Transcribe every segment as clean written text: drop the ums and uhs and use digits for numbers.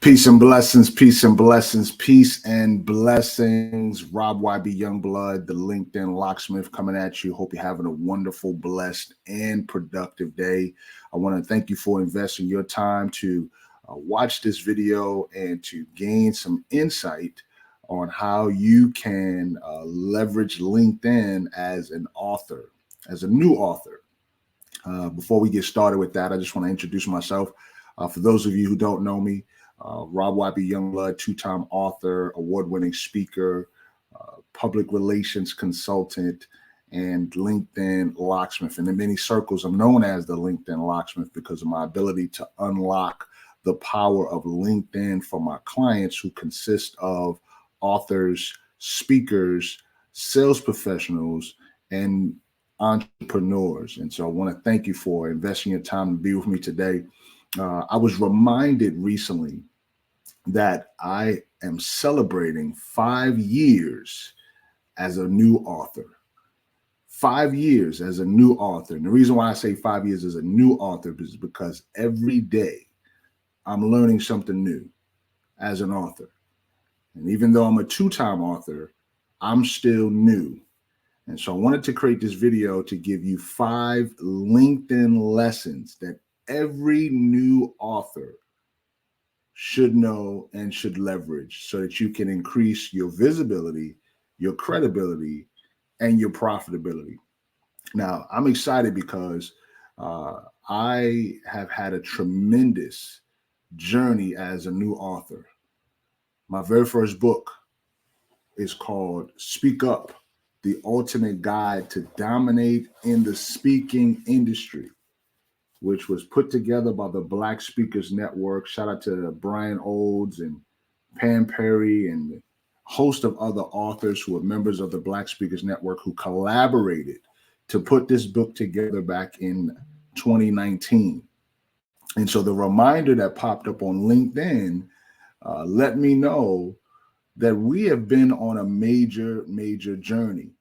Peace and blessings, peace and blessings, peace and blessings. Rob YB Youngblood, the LinkedIn locksmith, coming at you. Hope you're having a wonderful, blessed, and productive day. I want to thank you for investing your time to watch this video and to gain some insight on how you can leverage LinkedIn as an author, as a new author. Before we get started with that, I just want to introduce myself. For those of you who don't know me, Rob YB Youngblood, two-time author, award-winning speaker, public relations consultant, and LinkedIn locksmith. And in many circles, I'm known as the LinkedIn locksmith because of my ability to unlock the power of LinkedIn for my clients, who consist of authors, speakers, sales professionals, and entrepreneurs. And so I want to thank you for investing your time to be with me today. I was reminded recently that I am celebrating 5 years as a new author. 5 years as a new author. And the reason why I say 5 years as a new author is because every day I'm learning something new as an author. And even though I'm a two-time author, I'm still new. And so I wanted to create this video to give you 5 LinkedIn lessons that every new author should know and should leverage so that you can increase your visibility, your credibility, and your profitability. Now, I'm excited because I have had a tremendous journey as a new author. My very first book is called Speak Up, The Ultimate Guide to Dominate in the Speaking Industry, which was put together by the Black Speakers Network. Shout out to Brian Olds and Pam Perry and a host of other authors who are members of the Black Speakers Network who collaborated to put this book together back in 2019. And so the reminder that popped up on LinkedIn let me know that we have been on a major journey.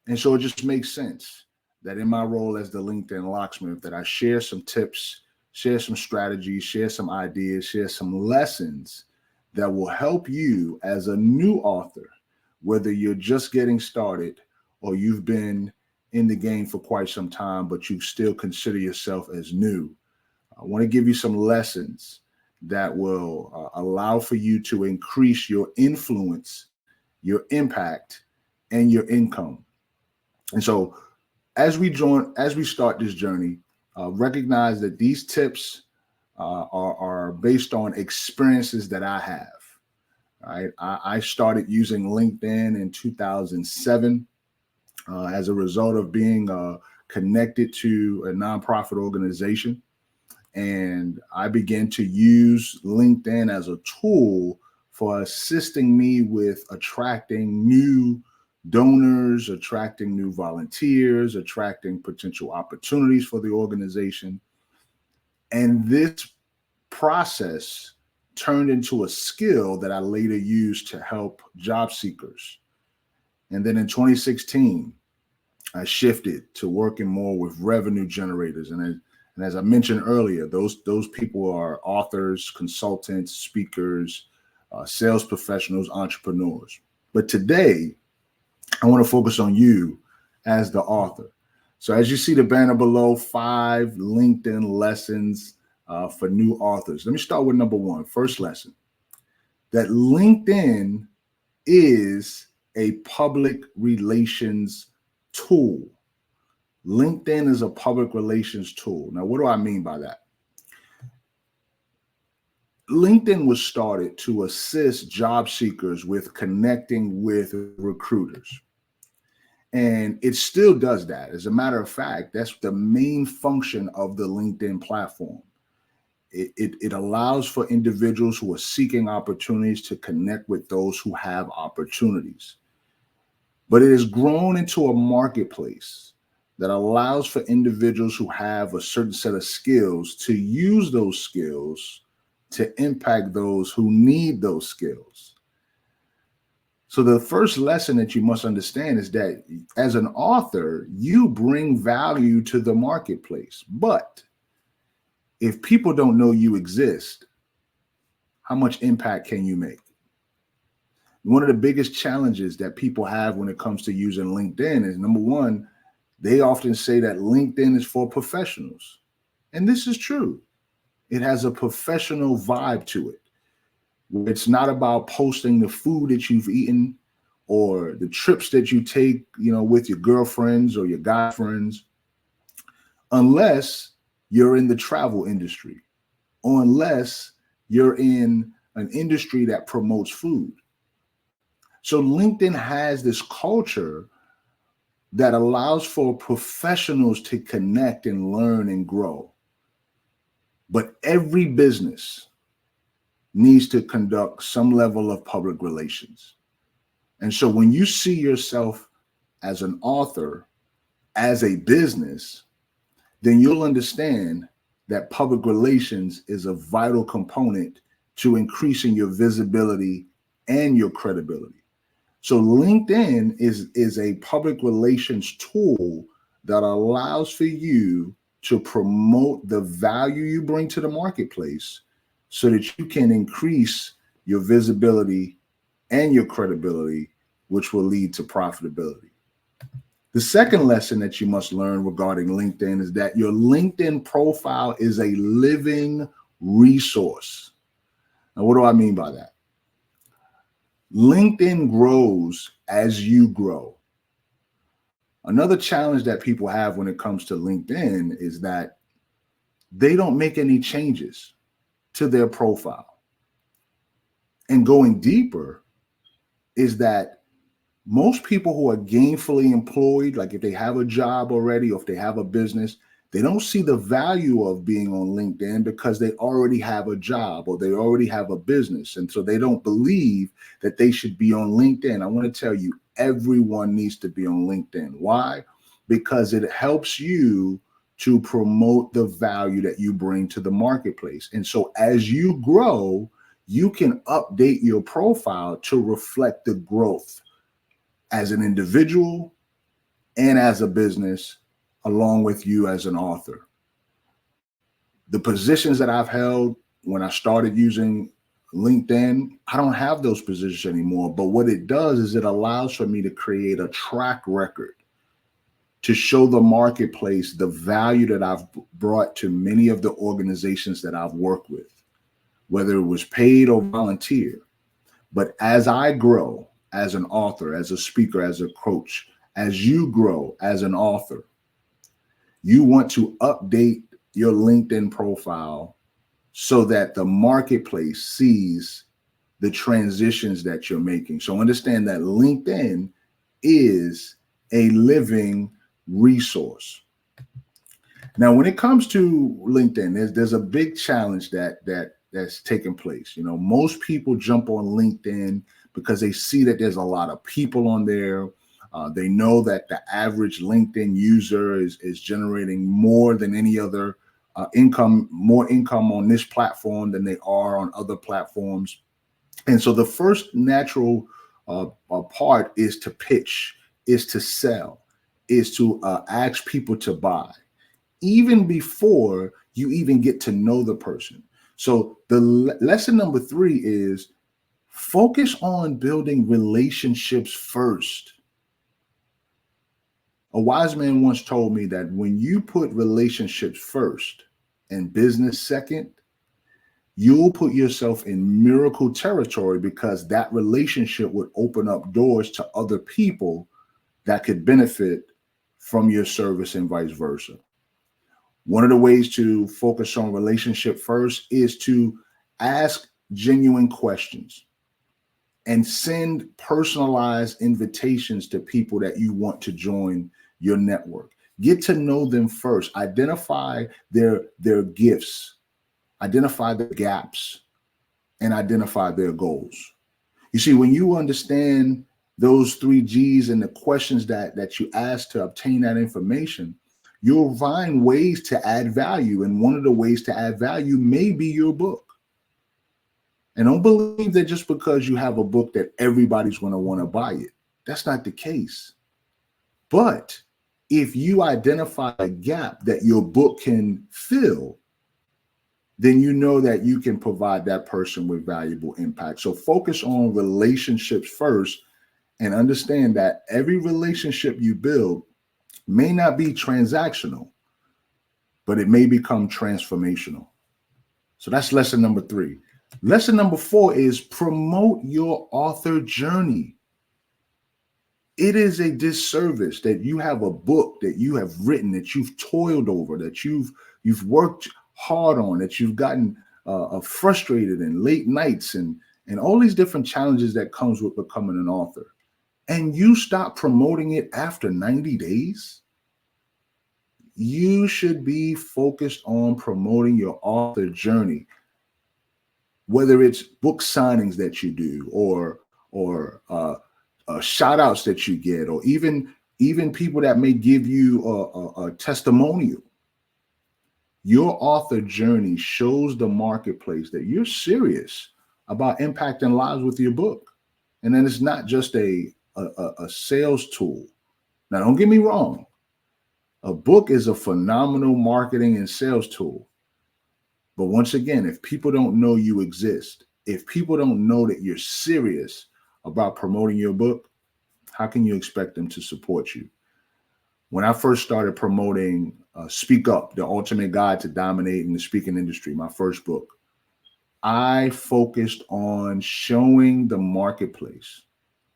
And so it just makes sense that in my role as the LinkedIn locksmith, that I share some tips, share some strategies, share some ideas, share some lessons that will help you as a new author, whether you're just getting started or you've been in the game for quite some time, but you still consider yourself as new. I want to give you some lessons that will allow for you to increase your influence, your impact, and your income. And so as we start this journey, recognize that these tips are based on experiences that I have. Right? I started using LinkedIn in 2007 as a result of being connected to a nonprofit organization. And I began to use LinkedIn as a tool for assisting me with attracting new donors, attracting new volunteers, attracting potential opportunities for the organization. And this process turned into a skill that I later used to help job seekers. And then in 2016, I shifted to working more with revenue generators. And as I mentioned earlier, those people are authors, consultants, speakers, sales professionals, entrepreneurs. But today, I want to focus on you as the author. So as you see the banner below, 5 LinkedIn lessons for new authors. Let me start with number 1. First lesson, that LinkedIn is a public relations tool. LinkedIn is a public relations tool. Now, what do I mean by that? LinkedIn was started to assist job seekers with connecting with recruiters. And it still does that. As a matter of fact, that's the main function of the LinkedIn platform. It allows for individuals who are seeking opportunities to connect with those who have opportunities. But it has grown into a marketplace that allows for individuals who have a certain set of skills to use those skills to impact those who need those skills. So the first lesson that you must understand is that as an author, you bring value to the marketplace. But if people don't know you exist, how much impact can you make? One of the biggest challenges that people have when it comes to using LinkedIn is, number one, they often say that LinkedIn is for professionals. And this is true. It has a professional vibe to it. It's not about posting the food that you've eaten or the trips that you take, with your girlfriends or your guy friends, unless you're in the travel industry or unless you're in an industry that promotes food. So LinkedIn has this culture that allows for professionals to connect and learn and grow. But every business needs to conduct some level of public relations. And so when you see yourself as an author, as a business, then you'll understand that public relations is a vital component to increasing your visibility and your credibility. So LinkedIn is a public relations tool that allows for you to promote the value you bring to the marketplace so that you can increase your visibility and your credibility, which will lead to profitability. The second lesson that you must learn regarding LinkedIn is that your LinkedIn profile is a living resource. Now, what do I mean by that? LinkedIn grows as you grow. Another challenge that people have when it comes to LinkedIn is that they don't make any changes to their profile. And going deeper is that most people who are gainfully employed, like if they have a job already or if they have a business, they don't see the value of being on LinkedIn because they already have a job or they already have a business. And so they don't believe that they should be on LinkedIn. I want to tell you, everyone needs to be on LinkedIn. Why? Because it helps you to promote the value that you bring to the marketplace. And so as you grow, you can update your profile to reflect the growth as an individual and as a business, along with you as an author. The positions that I've held when I started using LinkedIn, I don't have those positions anymore. But what it does is it allows for me to create a track record to show the marketplace the value that I've brought to many of the organizations that I've worked with, whether it was paid or volunteer. But as I grow as an author, as a speaker, as a coach, as you grow as an author, you want to update your LinkedIn profile so that the marketplace sees the transitions that you're making. So understand that LinkedIn is a living resource. Now, when it comes to LinkedIn, there's a big challenge that's taking place. Most people jump on LinkedIn because they see that there's a lot of people on there. They know that the average LinkedIn user is generating more than any other more income on this platform than they are on other platforms. And so the first natural part is to pitch, is to sell, is to ask people to buy, even before you even get to know the person. So the lesson number 3 is focus on building relationships first. A wise man once told me that when you put relationships first and business second, you'll put yourself in miracle territory because that relationship would open up doors to other people that could benefit from your service and vice versa. One of the ways to focus on relationship first is to ask genuine questions and send personalized invitations to people that you want to join your network. Get to know them first. Identify their gifts, identify the gaps, and identify their goals. You see, when you understand those 3 G's and the questions that you ask to obtain that information, you'll find ways to add value. And one of the ways to add value may be your book. And don't believe that just because you have a book that everybody's going to want to buy it. That's not the case. But if you identify a gap that your book can fill, then you know that you can provide that person with valuable impact. So focus on relationships first and understand that every relationship you build may not be transactional, but it may become transformational. So that's lesson number 3. Lesson number 4 is promote your author journey. It is a disservice that you have a book that you have written, that you've toiled over, that you've worked hard on, that you've gotten frustrated in late nights and all these different challenges that comes with becoming an author, and you stop promoting it after 90 days. You should be focused on promoting your author journey, whether it's book signings that you do, or shout outs that you get, or even people that may give you a testimonial. Your author journey shows the marketplace that you're serious about impacting lives with your book. And then it's not just a sales tool. Now, don't get me wrong. A book is a phenomenal marketing and sales tool. But once again, if people don't know you exist, if people don't know that you're serious about promoting your book, how can you expect them to support you? When I first started promoting Speak Up, The Ultimate Guide to Dominating the Speaking Industry, my first book, I focused on showing the marketplace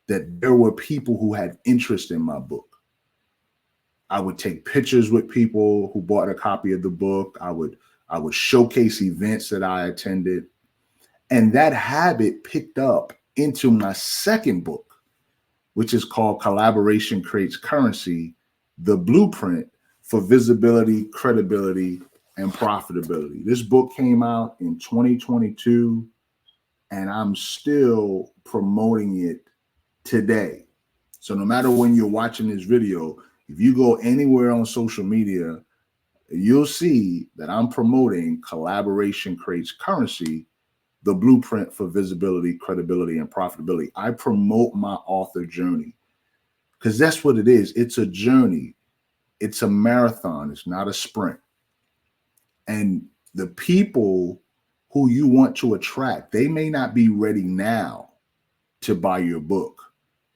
that there were people who had interest in my book. I would take pictures with people who bought a copy of the book. I would showcase events that I attended. And that habit picked up into my second book, which is called Collaboration Creates Currency, the Blueprint for Visibility, Credibility, and Profitability. This book came out in 2022, and I'm still promoting it today. So no matter when you're watching this video, if you go anywhere on social media, you'll see that I'm promoting Collaboration Creates Currency, the Blueprint for Visibility, Credibility, and Profitability. I promote my author journey because that's what it is. It's a journey. It's a marathon. It's not a sprint. And the people who you want to attract, they may not be ready now to buy your book,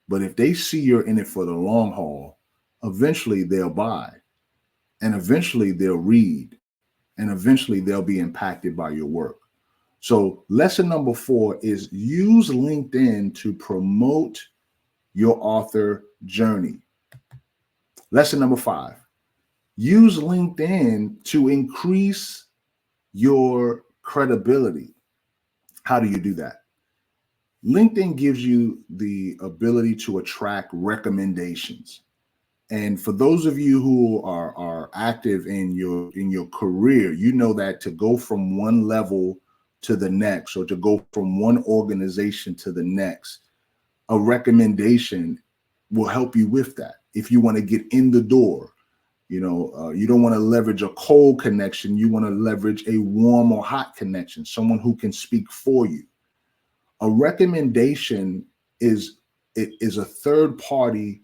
but if they see you're in it for the long haul, eventually they'll buy, and eventually they'll read, and eventually they'll be impacted by your work. So lesson number 4 is use LinkedIn to promote your author journey. Lesson number 5, use LinkedIn to increase your credibility. How do you do that? LinkedIn gives you the ability to attract recommendations. And for those of you who are active in your career, you know that to go from one level to the next, or to go from one organization to the next, a recommendation will help you with that. If you want to get in the door, you don't want to leverage a cold connection. You want to leverage a warm or hot connection, someone who can speak for you. A recommendation is a third party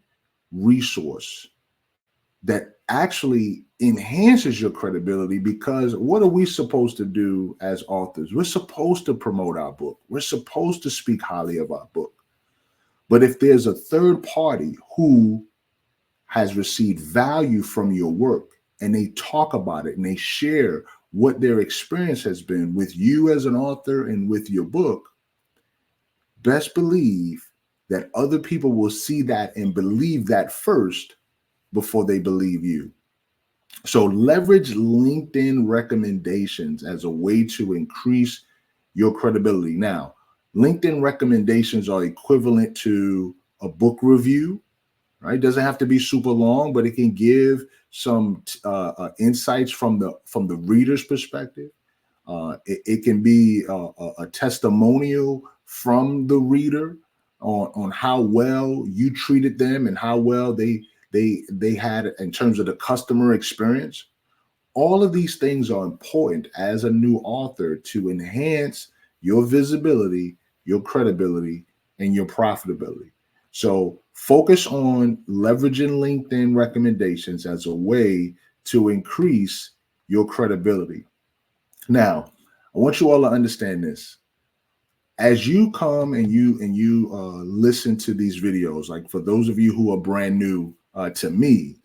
resource that actually enhances your credibility, because what are we supposed to do as authors? We're supposed to promote our book. We're supposed to speak highly of our book. But if there's a third party who has received value from your work, and they talk about it and they share what their experience has been with you as an author and with your book, best believe that other people will see that and believe that first before they believe you. So leverage LinkedIn recommendations as a way to increase your credibility. Now, LinkedIn recommendations are equivalent to a book review, right? It doesn't have to be super long, but it can give some insights from the reader's perspective. It can be a testimonial from the reader on how well you treated them and how well they had in terms of the customer experience. All of these things are important as a new author to enhance your visibility, your credibility, and your profitability. So focus on leveraging LinkedIn recommendations as a way to increase your credibility. Now, I want you all to understand this. As you come and you listen to these videos, like for those of you who are brand new to me,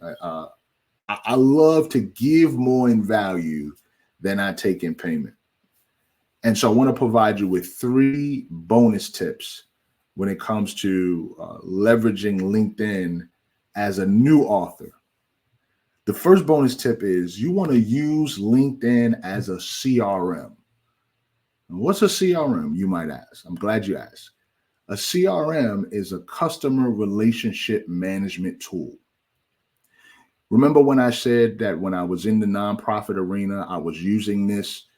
I love to give more in value than I take in payment. And so I want to provide you with 3 bonus tips when it comes to leveraging LinkedIn as a new author. The first bonus tip is you want to use LinkedIn as a CRM. And what's a CRM, you might ask? I'm glad you asked. A CRM is a customer relationship management tool. Remember when I said that when I was in the nonprofit arena, I was using this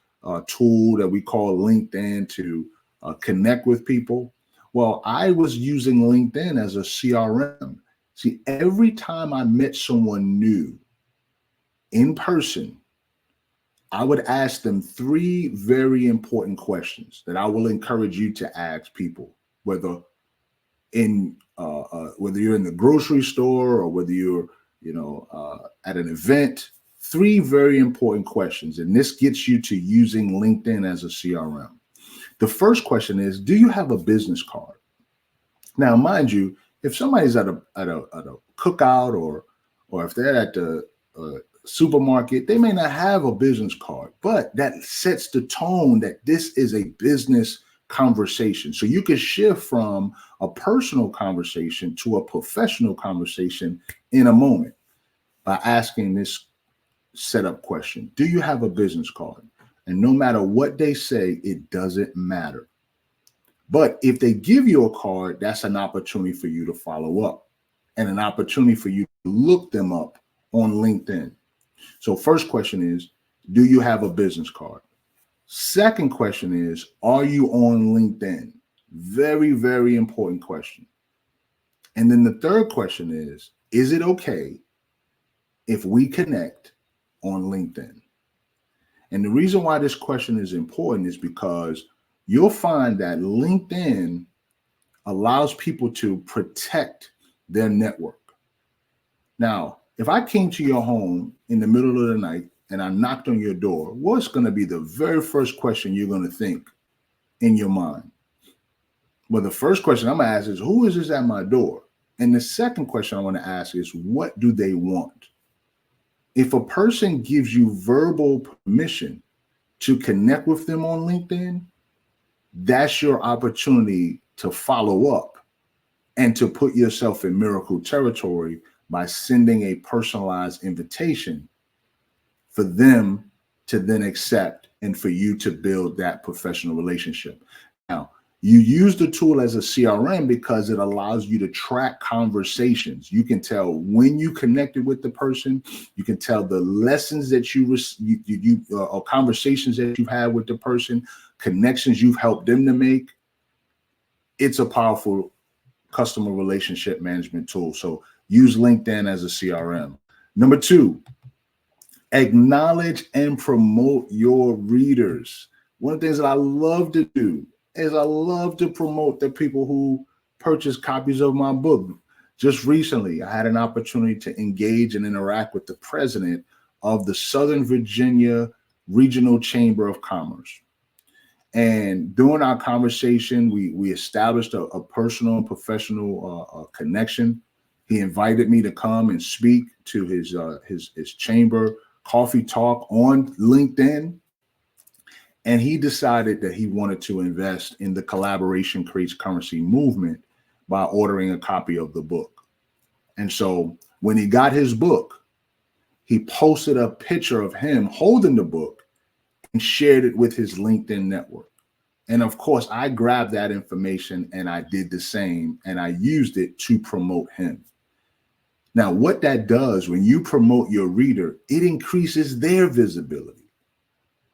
tool that we call LinkedIn to connect with people? Well, I was using LinkedIn as a CRM. See, every time I met someone new in person, I would ask them 3 very important questions that I will encourage you to ask people, whether you're in the grocery store or whether you're at an event. 3 very important questions, and this gets you to using LinkedIn as a CRM. The first question is, do you have a business card? Now, mind you, if somebody's at a cookout or if they're at the supermarket, they may not have a business card, but that sets the tone that this is a business conversation. So you can shift from a personal conversation to a professional conversation in a moment by asking this setup question. Do you have a business card? And no matter what they say, it doesn't matter. But if they give you a card, that's an opportunity for you to follow up and an opportunity for you to look them up on LinkedIn. So first question is, do you have a business card? Second question is, are you on LinkedIn? Very, very important question. And then the third question is it okay if we connect on LinkedIn? And the reason why this question is important is because you'll find that LinkedIn allows people to protect their network. Now, if I came to your home in the middle of the night and I knocked on your door, what's going to be the very first question you're going to think in your mind? Well, the first question I'm going to ask is, who is this at my door? And the second question I want to ask is, what do they want? If a person gives you verbal permission to connect with them on LinkedIn, that's your opportunity to follow up and to put yourself in miracle territory by sending a personalized invitation for them to then accept and for you to build that professional relationship. Now, you use the tool as a CRM because it allows you to track conversations. You can tell when you connected with the person. You can tell the lessons that or conversations that you've had with the person, connections you've helped them to make. It's a powerful customer relationship management tool. So use LinkedIn as a CRM. Number 2, acknowledge and promote your readers. One of the things that I love to do is I love to promote the people who purchase copies of my book. Just recently, I had an opportunity to engage and interact with the president of the Southern Virginia Regional Chamber of Commerce. And during our conversation, we established a personal and professional connection. He invited me to come and speak to his chamber coffee talk on LinkedIn. And he decided that he wanted to invest in the Collaboration Creates Currency movement by ordering a copy of the book. And so when he got his book, he posted a picture of him holding the book and shared it with his LinkedIn network. And of course, I grabbed that information and I did the same, and I used it to promote him. Now, what that does when you promote your reader, it increases their visibility.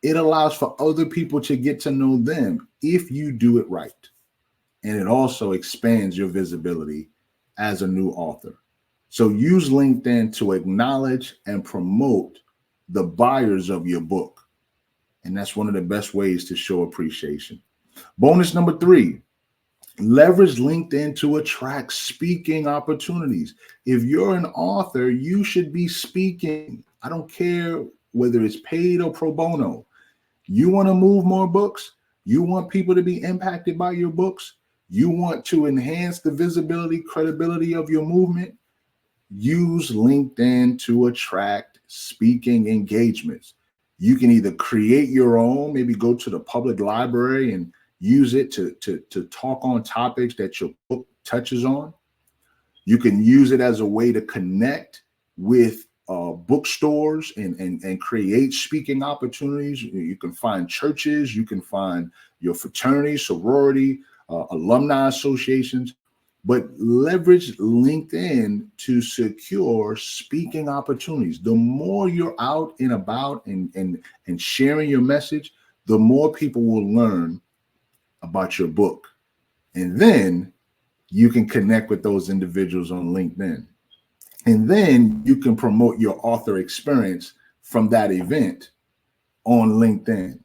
It allows for other people to get to know them if you do it right. And it also expands your visibility as a new author. So use LinkedIn to acknowledge and promote the buyers of your book. And that's one of the best ways to show appreciation. Bonus number 3, leverage LinkedIn to attract speaking opportunities. If you're an author, you should be speaking. I don't care whether it's paid or pro bono. You want to move more books? You want people to be impacted by your books? You want to enhance the visibility, credibility of your movement? Use LinkedIn to attract speaking engagements. You can either create your own, maybe go to the public library and use it to talk on topics that your book touches on. You can use it as a way to connect with bookstores and create speaking opportunities. You can find churches, you can find your fraternity, sorority, alumni associations, but leverage LinkedIn to secure speaking opportunities. The more you're out and about and sharing your message, the more people will learn about your book. And then you can connect with those individuals on LinkedIn. And then you can promote your author experience from that event on LinkedIn.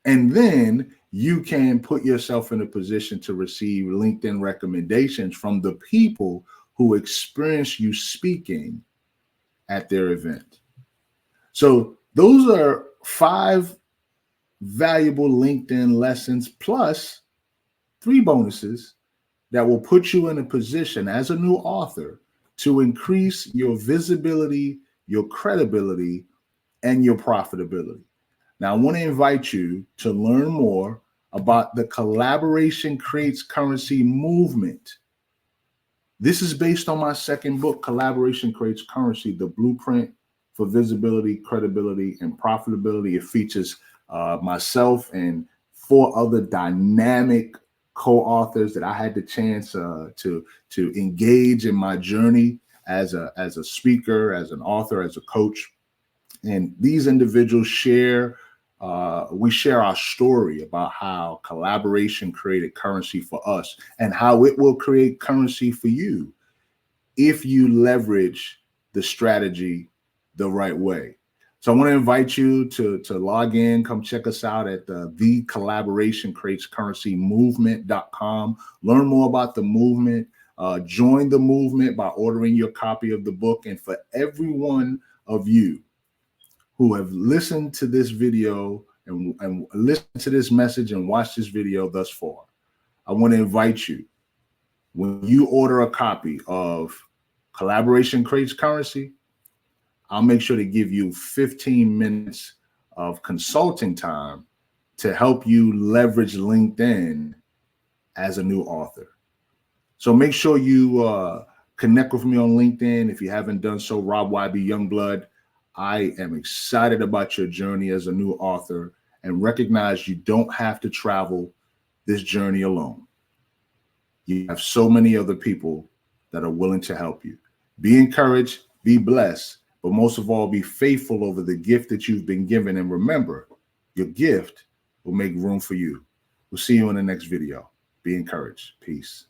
And then you can put yourself in a position to receive LinkedIn recommendations from the people who experience you speaking at their event. So those are 5 valuable LinkedIn lessons plus 3 bonuses that will put you in a position as a new author to increase your visibility, your credibility, and your profitability. Now, I want to invite you to learn more about the Collaboration Creates Currency movement. This is based on my second book, Collaboration Creates Currency, the blueprint for visibility, credibility, and profitability. It features myself and 4 other dynamic co-authors that I had the chance to engage in my journey as a speaker, as an author, as a coach. And these individuals we share our story about how collaboration created currency for us and how it will create currency for you if you leverage the strategy the right way. So I want to invite you to log in, come check us out at the Collaboration Creates Currency movement.com. Learn more about the movement. Join the movement by ordering your copy of the book. And for every one of you who have listened to this video and listened to this message and watched this video thus far, I want to invite you, when you order a copy of Collaboration Creates Currency, I'll make sure to give you 15 minutes of consulting time to help you leverage LinkedIn as a new author. So make sure you connect with me on LinkedIn. If you haven't done so, Rob YB Youngblood. I am excited about your journey as a new author, and recognize you don't have to travel this journey alone. You have so many other people that are willing to help you. Be encouraged, be blessed, but most of all, be faithful over the gift that you've been given. And remember, your gift will make room for you. We'll see you in the next video. Be encouraged. Peace.